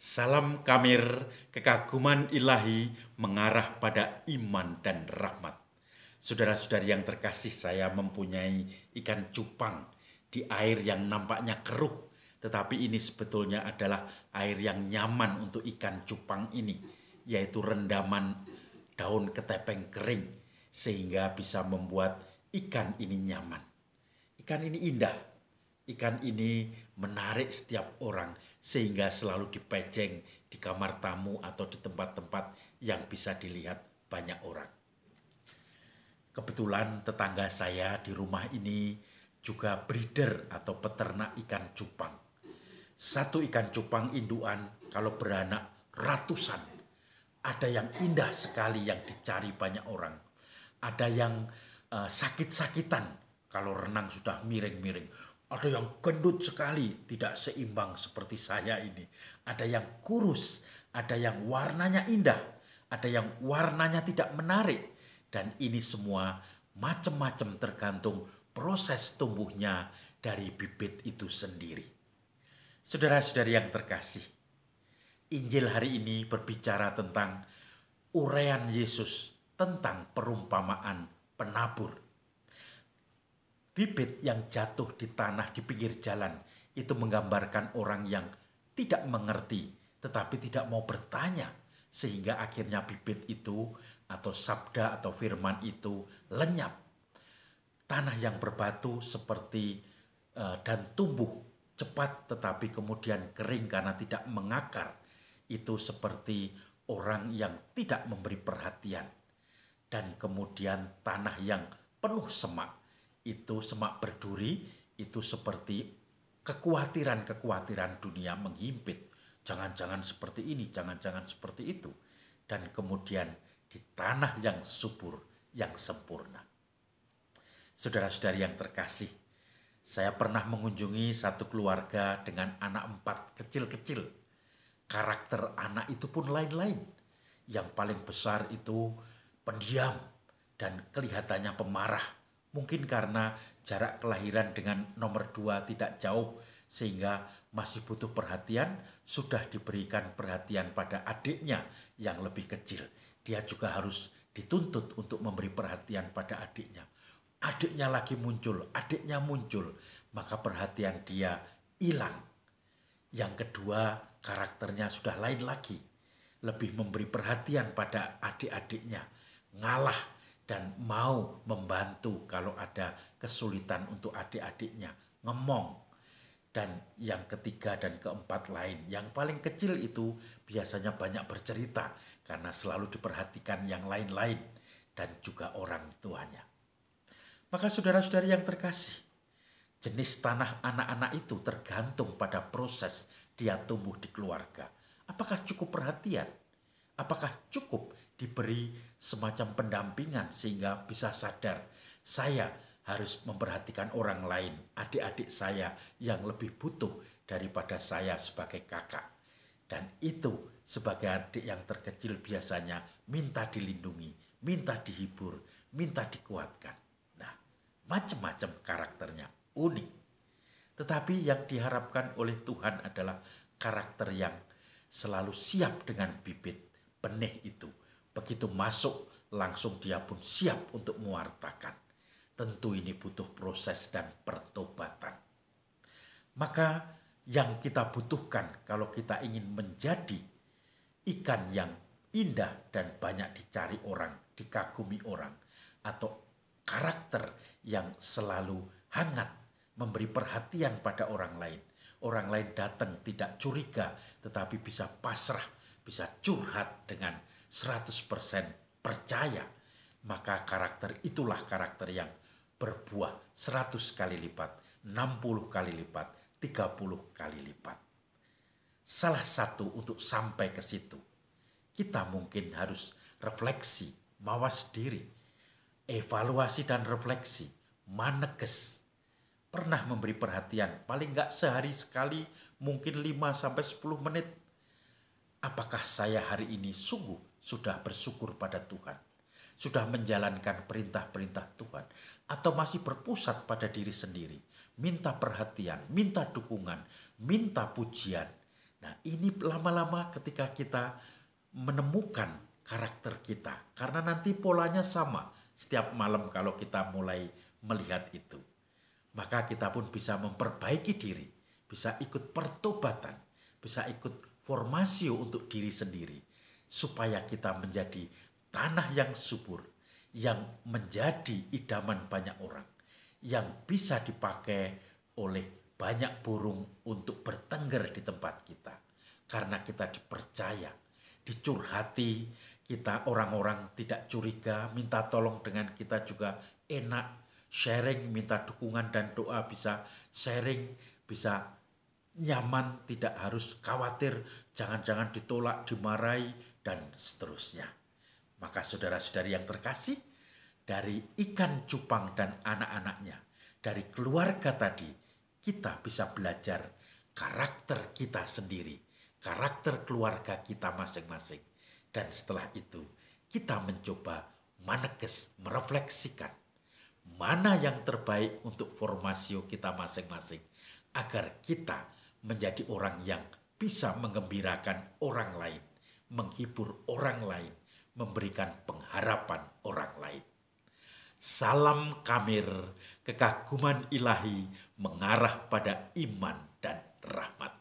Salam kamir, kekaguman ilahi mengarah pada iman dan rahmat. Saudara-saudari yang terkasih, saya mempunyai ikan cupang di air yang nampaknya keruh. Tetapi ini sebetulnya adalah air yang nyaman untuk ikan cupang ini, yaitu rendaman daun ketepeng kering, sehingga bisa membuat ikan ini nyaman. Ikan ini indah, ikan ini menarik setiap orang sehingga selalu dipejeng di kamar tamu atau di tempat-tempat yang bisa dilihat banyak orang. Kebetulan tetangga saya di rumah ini juga breeder atau peternak ikan cupang. Satu ikan cupang induan kalau beranak ratusan. Ada yang indah sekali yang dicari banyak orang. Ada yang sakit-sakitan kalau renang sudah miring-miring. Ada yang gendut sekali, tidak seimbang seperti saya ini. Ada yang kurus, ada yang warnanya indah, ada yang warnanya tidak menarik. Dan ini semua macam-macam tergantung proses tumbuhnya dari bibit itu sendiri. Saudara-saudari yang terkasih, Injil hari ini berbicara tentang uraian Yesus tentang perumpamaan penabur. Bibit yang jatuh di tanah di pinggir jalan itu menggambarkan orang yang tidak mengerti tetapi tidak mau bertanya, sehingga akhirnya bibit itu atau sabda atau firman itu lenyap. Tanah yang berbatu seperti dan tumbuh cepat tetapi kemudian kering karena tidak mengakar, itu seperti orang yang tidak memberi perhatian. Dan kemudian tanah yang penuh semak, itu semak berduri, itu seperti kekhawatiran-kekhawatiran dunia menghimpit. Jangan-jangan seperti ini, jangan-jangan seperti itu. Dan kemudian di tanah yang subur, yang sempurna. Saudara-saudari yang terkasih, saya pernah mengunjungi satu keluarga dengan anak 4 kecil-kecil. Karakter anak itu pun lain-lain. Yang paling besar itu pendiam dan kelihatannya pemarah. Mungkin karena jarak kelahiran dengan nomor 2 tidak jauh sehingga masih butuh perhatian, sudah diberikan perhatian pada adiknya yang lebih kecil. Dia juga harus dituntut untuk memberi perhatian pada adiknya. Adiknya lagi muncul, adiknya muncul, maka perhatian dia hilang. Yang kedua, karakternya sudah lain lagi. Lebih memberi perhatian pada adik-adiknya, ngalah dan mau membantu kalau ada kesulitan untuk adik-adiknya, ngemong. Dan yang ketiga dan keempat lain, yang paling kecil itu biasanya banyak bercerita karena selalu diperhatikan yang lain-lain dan juga orang tuanya. Maka saudara-saudari yang terkasih, jenis tanah anak-anak itu tergantung pada proses dia tumbuh di keluarga. Apakah cukup perhatian? Apakah cukup diberi semacam pendampingan sehingga bisa sadar saya harus memperhatikan orang lain, adik-adik saya yang lebih butuh daripada saya sebagai kakak. Dan itu sebagai adik yang terkecil biasanya minta dilindungi, minta dihibur, minta dikuatkan. Nah, macam-macam karakternya, unik. Tetapi yang diharapkan oleh Tuhan adalah karakter yang selalu siap dengan bibit benih itu. Begitu masuk, langsung dia pun siap untuk mewartakan. Tentu ini butuh proses dan pertobatan. Maka yang kita butuhkan kalau kita ingin menjadi ikan yang indah dan banyak dicari orang, dikagumi orang, atau karakter yang selalu hangat, memberi perhatian pada orang lain. Orang lain datang tidak curiga, tetapi bisa pasrah, bisa curhat dengan 100% percaya, maka karakter itulah karakter yang berbuah 100 kali lipat, 60 kali lipat, 30 kali lipat. Salah satu untuk sampai ke situ, kita mungkin harus refleksi, mawas diri, evaluasi dan refleksi, maneges. Pernah memberi perhatian, paling enggak sehari sekali, mungkin 5-10 menit. Apakah saya hari ini sungguh sudah bersyukur pada Tuhan? Sudah menjalankan perintah-perintah Tuhan? Atau masih berpusat pada diri sendiri? Minta perhatian, minta dukungan, minta pujian. Nah, ini lama-lama ketika kita menemukan karakter kita, karena nanti polanya sama setiap malam kalau kita mulai melihat itu, maka kita pun bisa memperbaiki diri, bisa ikut pertobatan, bisa ikut formasio untuk diri sendiri, supaya kita menjadi tanah yang subur, yang menjadi idaman banyak orang, yang bisa dipakai oleh banyak burung untuk bertengger di tempat kita. Karena kita dipercaya, dicurhati, kita orang-orang tidak curiga, minta tolong dengan kita juga enak, sharing, minta dukungan dan doa bisa sharing, bisa nyaman, tidak harus khawatir, jangan-jangan ditolak, dimarahi, dan seterusnya. Maka saudara-saudari yang terkasih, dari ikan cupang dan anak-anaknya, dari keluarga tadi, kita bisa belajar karakter kita sendiri, karakter keluarga kita masing-masing. Dan setelah itu, kita mencoba meneges, merefleksikan mana yang terbaik untuk formasio kita masing-masing, agar kita menjadi orang yang bisa mengembirakan orang lain, menghibur orang lain, memberikan pengharapan orang lain. Salam Kamir, kekaguman ilahi mengarah pada iman dan rahmat.